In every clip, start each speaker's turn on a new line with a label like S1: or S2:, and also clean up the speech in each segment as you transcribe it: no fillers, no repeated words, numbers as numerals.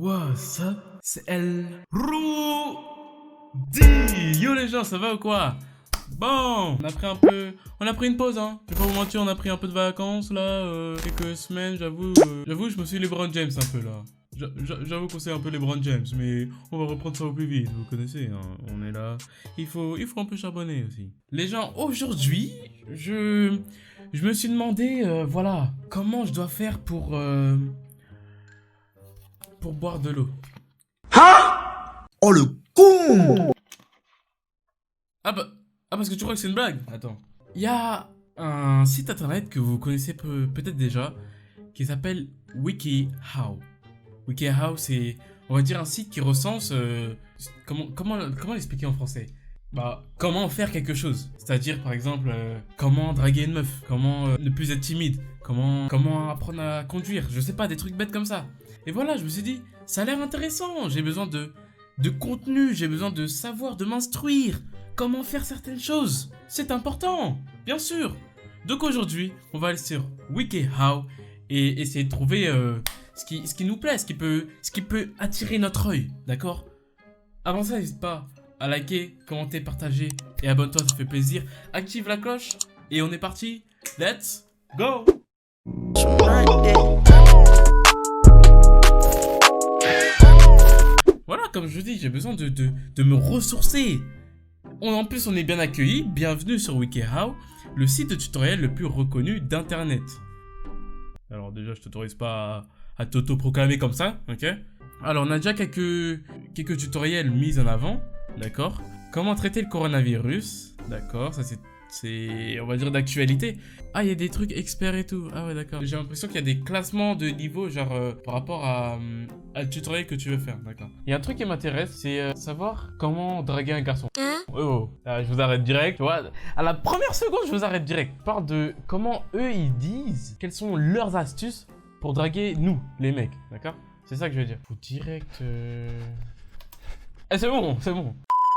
S1: What's up? C'est El Rudy. Yo les gens, ça va ou quoi? Bon, on a pris une pause, hein. Je vais pas vous mentir, on a pris un peu de vacances là, quelques semaines, j'avoue, je me suis LeBron James un peu là. J'avoue qu'on c'est un peu LeBron James, mais on va reprendre ça au plus vite, vous connaissez, hein. On est là. Il faut un peu charbonner aussi. Les gens, aujourd'hui, je me suis demandé, voilà, comment je dois faire pour boire de l'eau.
S2: Oh le con!
S1: Parce que tu crois que c'est une blague? Attends. Il y a un site internet que vous connaissez peut-être déjà qui s'appelle WikiHow. WikiHow, c'est, on va dire, un site qui recense comment l'expliquer en français? Comment faire quelque chose. C'est-à-dire, par exemple, comment draguer une meuf, comment ne plus être timide, comment apprendre à conduire, je sais pas, des trucs bêtes comme ça. Et voilà, je me suis dit, ça a l'air intéressant, j'ai besoin de contenu, j'ai besoin de savoir, de m'instruire, comment faire certaines choses. C'est important, bien sûr. Donc aujourd'hui, on va aller sur WikiHow et essayer de trouver ce qui nous plaît, ce qui peut attirer notre œil, d'accord? Avant ça, n'hésite pas à liker, commenter, partager et abonne-toi, ça fait plaisir. Active la cloche et on est parti. Let's go! Voilà, comme je vous dis, j'ai besoin de me ressourcer. En plus, on est bien accueillis. Bienvenue sur WikiHow, le site de tutoriel le plus reconnu d'internet. Alors déjà, je t'autorise pas à t'auto-proclamer comme ça, ok? Alors, on a déjà quelques tutoriels mis en avant, d'accord? Comment traiter le coronavirus, d'accord? Ça, c'est, on va dire, d'actualité. Ah, il y a des trucs experts et tout. Ah ouais, d'accord. J'ai l'impression qu'il y a des classements de niveau, genre, par rapport à le tutoriel que tu veux faire, d'accord. Il y a un truc qui m'intéresse, c'est savoir comment draguer un garçon. Oh, je vous arrête direct, tu vois. À la première seconde, je vous arrête direct. Je parle de comment eux, ils disent, quelles sont leurs astuces pour draguer nous, les mecs, d'accord? C'est ça que je veux dire. Faut direct... Eh, c'est bon, c'est bon.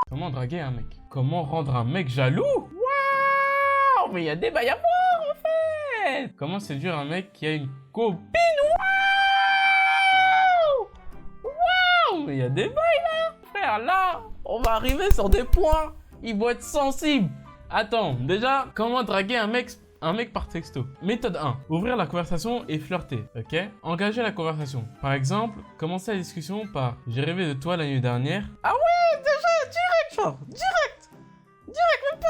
S1: Comment draguer un mec? Comment rendre un mec jaloux? Waouh, mais il y a des bails à voir, en fait. Comment séduire un mec qui a une copine? Waouh, mais il y a des bails, là. Frère, là, on va arriver sur des points. Ils vont être sensibles. Attends, déjà, comment draguer un mec par texto? Méthode 1. Ouvrir la conversation et flirter, ok? Engager la conversation. Par exemple, commencer la discussion par « J'ai rêvé de toi la nuit dernière ». Ah ouais, déjà, direct, genre, direct, même pas...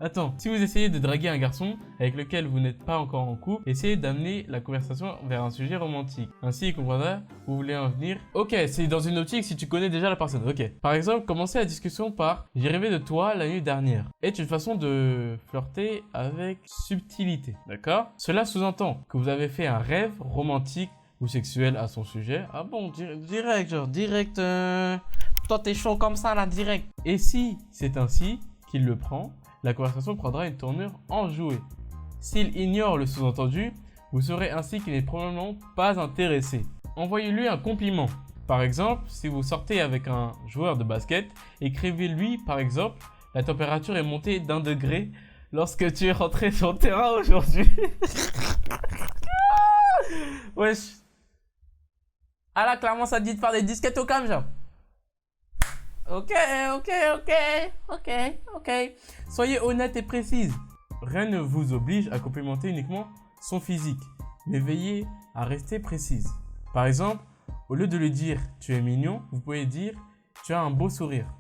S1: Attends, si vous essayez de draguer un garçon avec lequel vous n'êtes pas encore en couple, essayez d'amener la conversation vers un sujet romantique. Ainsi, il comprendra où vous voulez en venir. Ok, c'est dans une optique si tu connais déjà la personne, ok. Par exemple, commencez la discussion par « J'ai rêvé de toi la nuit dernière » est une façon de flirter avec subtilité, d'accord? Cela sous-entend que vous avez fait un rêve romantique ou sexuel à son sujet. Ah bon, direct, genre, direct, toi t'es chaud comme ça là, direct. Et si c'est ainsi qu'il le prend, la conversation prendra une tournure enjouée. S'il ignore le sous-entendu, vous saurez ainsi qu'il n'est probablement pas intéressé. Envoyez-lui un compliment. Par exemple, si vous sortez avec un joueur de basket, écrivez-lui par exemple « La température est montée d'1 degré lorsque tu es rentré sur le terrain aujourd'hui. » Wesh. Ah là, clairement, ça te dit de faire des disquettes au cam, genre. Ok. Soyez honnête et précise. Rien ne vous oblige à complimenter uniquement son physique, mais veillez à rester précise. Par exemple, au lieu de lui dire « tu es mignon », vous pouvez dire « tu as un beau sourire ».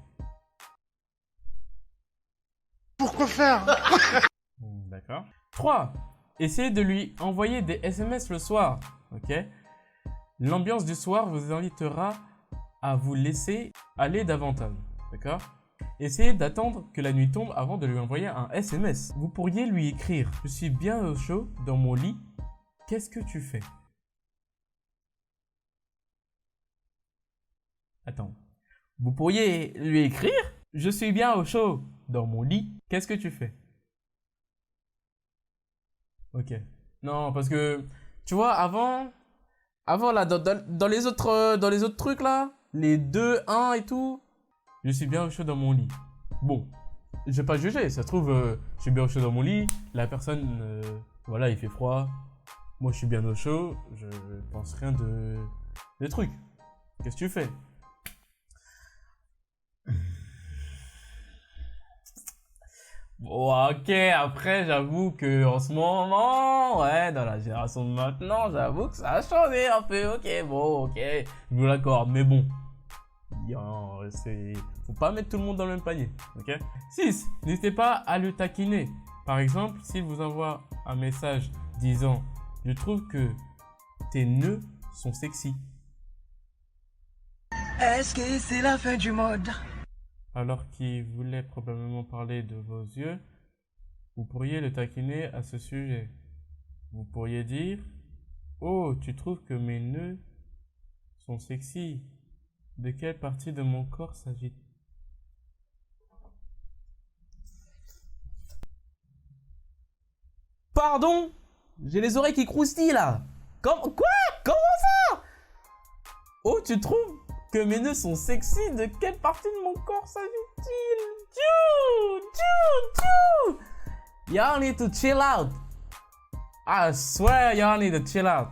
S2: Pourquoi faire?
S1: D'accord. 3. Essayez de lui envoyer des SMS le soir, ok? L'ambiance du soir vous invitera à vous laisser aller davantage, d'accord? Essayez d'attendre que la nuit tombe avant de lui envoyer un SMS. Vous pourriez lui écrire « Je suis bien au chaud dans mon lit, qu'est-ce que tu fais ?» Attends. Vous pourriez lui écrire « Je suis bien au chaud dans mon lit, qu'est-ce que tu fais ?» Ok. Non, parce que, tu vois, avant là, dans les autres trucs là, les 2, 1 et tout, je suis bien au chaud dans mon lit. Bon, je vais pas juger, ça se trouve, je suis bien au chaud dans mon lit, la personne, voilà, il fait froid, moi je suis bien au chaud, je pense rien de trucs. Qu'est-ce que tu fais? Bon, ok, après, j'avoue que en ce moment, ouais, dans la génération de maintenant, j'avoue que ça a changé un peu. Ok, bon, ok, je vous l'accorde, mais bon. Faut pas mettre tout le monde dans le même panier, ok? 6. N'hésitez pas à le taquiner. Par exemple, s'il vous envoie un message disant « Je trouve que tes nœuds sont sexy ».
S3: Est-ce que c'est la fin du monde?
S1: Alors qu'il voulait probablement parler de vos yeux, vous pourriez le taquiner à ce sujet. Vous pourriez dire « Oh, tu trouves que mes nœuds sont sexy. De quelle partie de mon corps s'agit-il » Pardon? J'ai les oreilles qui croustillent là. Quoi? Comment ça? Oh, tu trouves que mes nœuds sont sexy? De quelle partie de mon corps s'agit-il? Y'all need to chill out. I swear y'all need to chill out.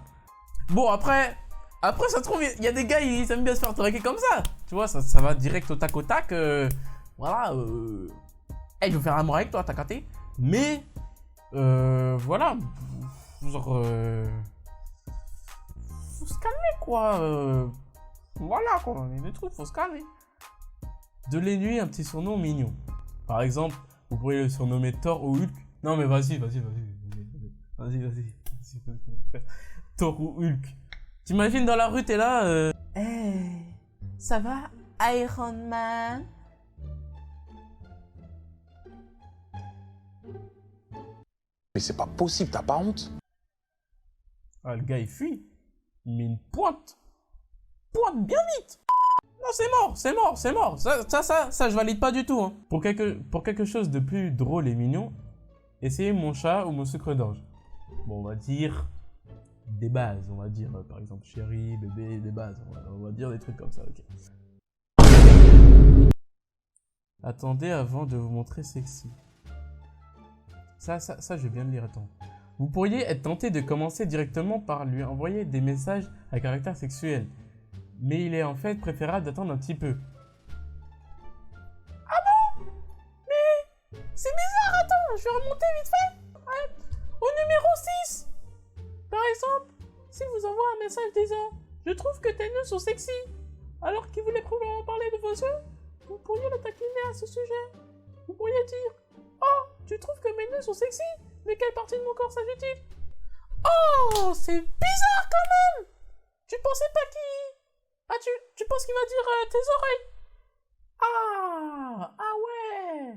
S1: Bon, après ça se trouve, il y a des gars, ils aiment bien se faire traquer comme ça. Tu vois, ça va direct au tac au tac. Voilà. Hey, je veux faire un amour avec toi, t'as capté? Mais, voilà. Genre, faut se calmer, quoi. Voilà, quoi. Il y a des trucs, faut se calmer. De l'ennui, un petit surnom mignon. Par exemple, vous pourriez le surnommer Thor ou Hulk. Non, mais vas-y. Thor ou Hulk. T'imagines dans la rue, t'es là, Hey, ça va, Iron Man?
S4: Mais c'est pas possible, t'as pas honte?
S1: Ah, le gars, il fuit. Il met une pointe. Pointe bien vite. Non, c'est mort. Ça, je valide pas du tout. Hein. Pour quelque chose de plus drôle et mignon, essayez mon chat ou mon sucre d'orge. Bon, on va dire des bases. On va dire, par exemple, chérie, bébé, des bases. On va dire des trucs comme ça, ok. Attendez avant de vous montrer sexy. Ça, je vais bien le lire, attends. Vous pourriez être tenté de commencer directement par lui envoyer des messages à caractère sexuel. Mais il est en fait préférable d'attendre un petit peu. Ah bon? Mais c'est bizarre, attends, je vais remonter vite fait. Ouais. Au numéro 6. Par exemple, s'il vous envoie un message disant « Je trouve que tes nœuds sont sexy », alors qu'il voulait probablement parler de vos yeux, vous pourriez le taquiner à ce sujet. Vous pourriez dire « Oh, tu trouves que mes nœuds sont sexy? De quelle partie de mon corps s'agit-il » Oh, c'est bizarre quand même. Tu pensais pas qu'il... Ah, tu penses qu'il va dire tes oreilles? Ah ouais.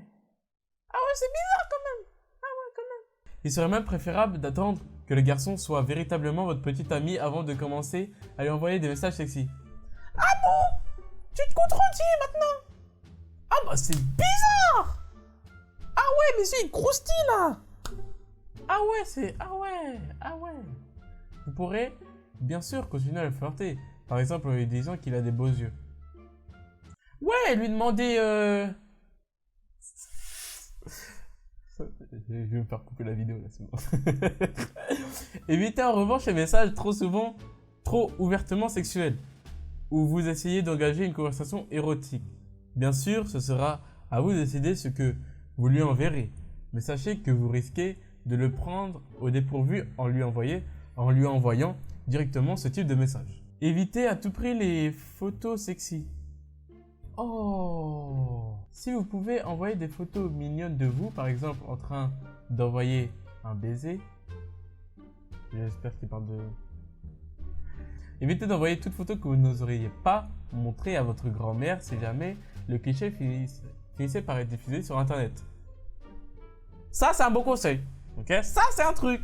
S1: Ah ouais, c'est bizarre quand même. Ah ouais, quand même. Il serait même préférable d'attendre que le garçon soit véritablement votre petit ami avant de commencer à lui envoyer des messages sexy. Ah bon? Tu te contredis maintenant? Ah bah c'est bizarre. Ah ouais, mais c'est il croustille là. Ah ouais. Vous pourrez bien sûr continuer à le flirter. Par exemple, en lui disant qu'il a des beaux yeux. Ouais, lui demander... Je vais me faire couper la vidéo là, c'est bon. Évitez en revanche les messages trop ouvertement sexuels. Ou vous essayez d'engager une conversation érotique. Bien sûr, ce sera à vous de décider ce que vous lui enverrez. Mais sachez que vous risquez de le prendre au dépourvu en lui envoyant directement ce type de message. Évitez à tout prix les photos sexy. Oh! Si vous pouvez envoyer des photos mignonnes de vous, par exemple en train d'envoyer un baiser. J'espère qu'il parle de... Évitez d'envoyer toute photo que vous n'oseriez pas montrer à votre grand-mère si jamais le cliché finissait par être diffusé sur internet. Ça, c'est un beau conseil. Ok? Ça, c'est un truc.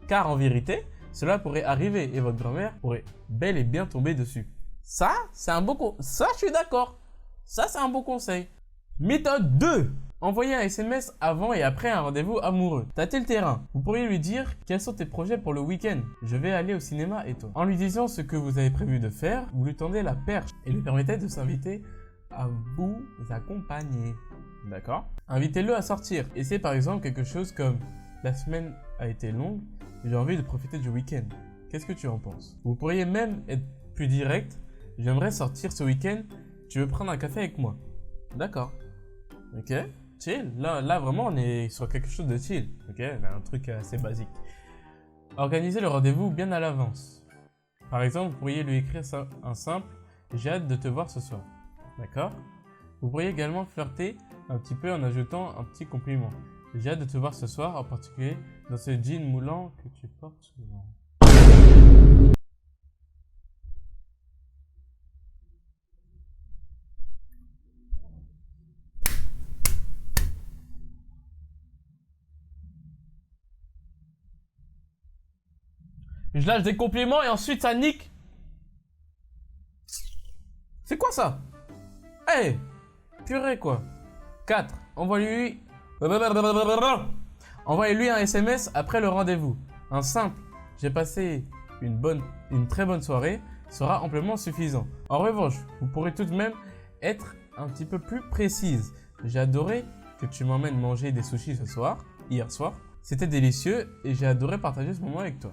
S1: Car en vérité, cela pourrait arriver et votre grand-mère pourrait bel et bien tomber dessus. Ça, c'est un beau conseil. Ça, je suis d'accord. Ça, c'est un beau conseil. Méthode 2. Envoyez un SMS avant et après un rendez-vous amoureux. Tâtez le terrain. Vous pourriez lui dire quels sont tes projets pour le week-end. Je vais aller au cinéma et toi. En lui disant ce que vous avez prévu de faire, vous lui tendez la perche et lui permettez de s'inviter à vous accompagner. D'accord? Invitez-le à sortir. Essayez par exemple quelque chose comme la semaine a été longue, j'ai envie de profiter du week-end. Qu'est-ce que tu en penses? Vous pourriez même être plus direct J'aimerais sortir ce week-end. Tu veux prendre un café avec moi? D'accord. Ok, chill. Là, vraiment, on est sur quelque chose de chill. Ok, un truc assez basique. Organisez le rendez-vous bien à l'avance. Par exemple, vous pourriez lui écrire un simple « J'ai hâte de te voir ce soir ». D'accord? Vous pourriez également flirter un petit peu en ajoutant un petit compliment. « J'ai hâte de te voir ce soir, en particulier dans ce jean moulant que tu portes souvent. » Je lâche des compliments et ensuite ça nique. C'est quoi ça? Hey, purée quoi. 4. Envoyez-lui un SMS après le rendez-vous. Un simple « J'ai passé une très bonne soirée » sera amplement suffisant. En revanche, vous pourrez tout de même être un petit peu plus précise. J'ai adoré que tu m'emmènes manger des sushis hier soir. C'était délicieux et j'ai adoré partager ce moment avec toi.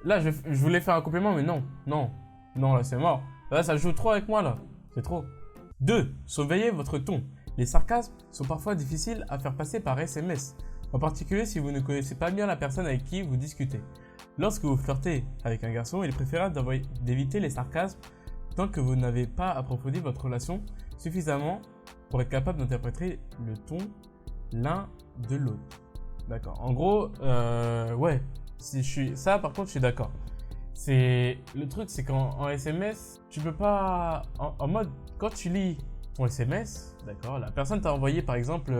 S1: Là, je voulais faire un complément, mais non, là, c'est mort. Là, ça joue trop avec moi, là. C'est trop. 2. Surveillez votre ton. Les sarcasmes sont parfois difficiles à faire passer par SMS, en particulier si vous ne connaissez pas bien la personne avec qui vous discutez. Lorsque vous flirtez avec un garçon, il est préférable d'éviter les sarcasmes tant que vous n'avez pas approfondi votre relation suffisamment pour être capable d'interpréter le ton l'un de l'autre. D'accord. En gros, ouais. Ça, par contre, je suis d'accord. Le truc, c'est qu'en SMS, tu peux pas... En mode, quand tu lis ton SMS, d'accord, la personne t'a envoyé, par exemple,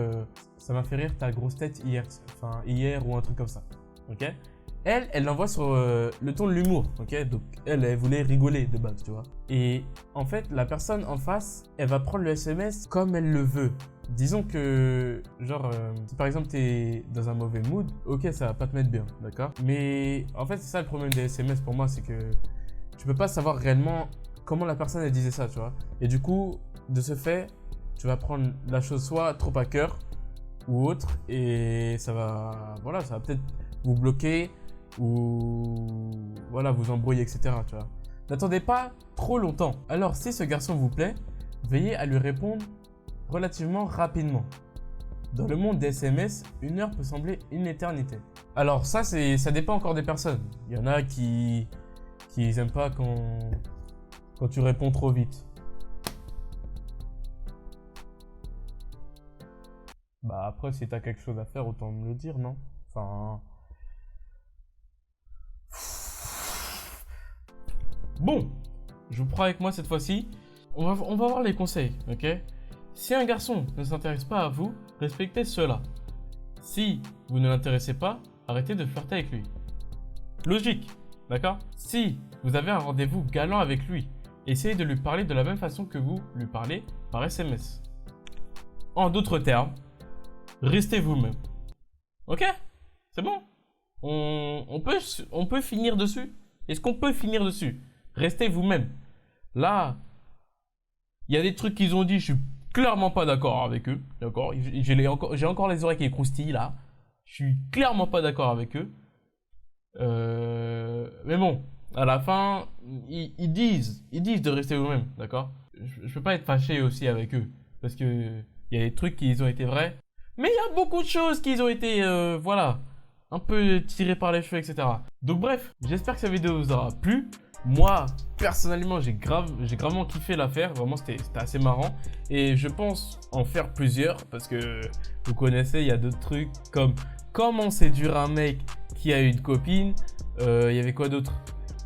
S1: ça m'a fait rire ta grosse tête hier ou un truc comme ça, ok? Elle l'envoie sur le ton de l'humour, ok? Donc, elle voulait rigoler de base, tu vois. Et en fait, la personne en face, elle va prendre le SMS comme elle le veut. Disons que, genre, si par exemple t'es dans un mauvais mood, ok, ça va pas te mettre bien, d'accord? Mais en fait, c'est ça le problème des SMS pour moi, c'est que tu peux pas savoir réellement comment la personne elle disait ça, tu vois? Et du coup, de ce fait, tu vas prendre la chose soit trop à cœur ou autre, et ça va peut-être vous bloquer ou voilà, vous embrouiller, etc., tu vois? N'attendez pas trop longtemps. Alors, si ce garçon vous plaît, veillez à lui répondre relativement rapidement. Dans le monde des SMS, 1 heure peut sembler une éternité. Alors ça dépend encore des personnes. Il y en a qui n'aiment pas quand tu réponds trop vite. Bah après, si t'as quelque chose à faire, autant me le dire, non? Enfin... Bon, je vous prends avec moi cette fois-ci. On va voir les conseils, ok? Si un garçon ne s'intéresse pas à vous, respectez cela. Si vous ne l'intéressez pas, arrêtez de flirter avec lui. Logique, d'accord? Si vous avez un rendez-vous galant avec lui, essayez de lui parler de la même façon que vous lui parlez par SMS. En d'autres termes, restez vous-même. Ok? C'est bon? On peut finir dessus? Est-ce qu'on peut finir dessus? Restez vous-même. Là, il y a des trucs qu'ils ont dit, je suis clairement pas d'accord avec eux. D'accord? J'ai encore les oreilles qui croustillent là. Je suis clairement pas d'accord avec eux. Mais bon, à la fin, ils disent de rester vous-même. D'accord? Je peux pas être fâché aussi avec eux. Parce que il y a des trucs qui ont été vrais. Mais il y a beaucoup de choses qui ont été, voilà, un peu tirées par les cheveux, etc. Donc bref, j'espère que cette vidéo vous aura plu. Moi, personnellement, j'ai gravement kiffé l'affaire. Vraiment, c'était assez marrant. Et je pense en faire plusieurs parce que vous connaissez, il y a d'autres trucs comme comment séduire un mec qui a une copine. Il y avait quoi d'autre?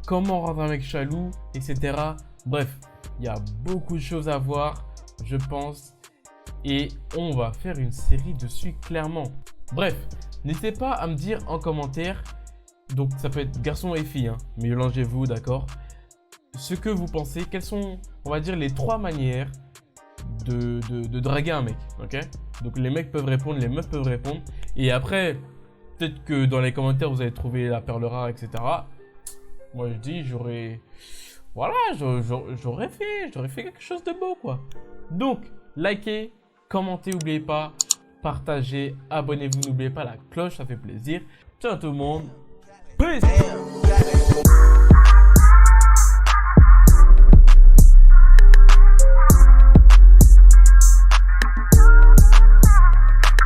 S1: Comment rendre un mec jaloux, etc. Bref, il y a beaucoup de choses à voir, je pense. Et on va faire une série dessus, clairement. Bref, n'hésitez pas à me dire en commentaire. Donc ça peut être garçon et fille, hein. Mélangez-vous, d'accord? Ce que vous pensez, quelles sont, on va dire, les 3 manières de draguer un mec, ok? Donc les mecs peuvent répondre, les meufs peuvent répondre. Et après, peut-être que dans les commentaires, vous allez trouver la perle rare, etc. Moi je dis, j'aurais fait quelque chose de beau, quoi. Donc, likez, commentez, n'oubliez pas, partagez, abonnez-vous, n'oubliez pas la cloche, ça fait plaisir. Ciao tout le monde. Peace.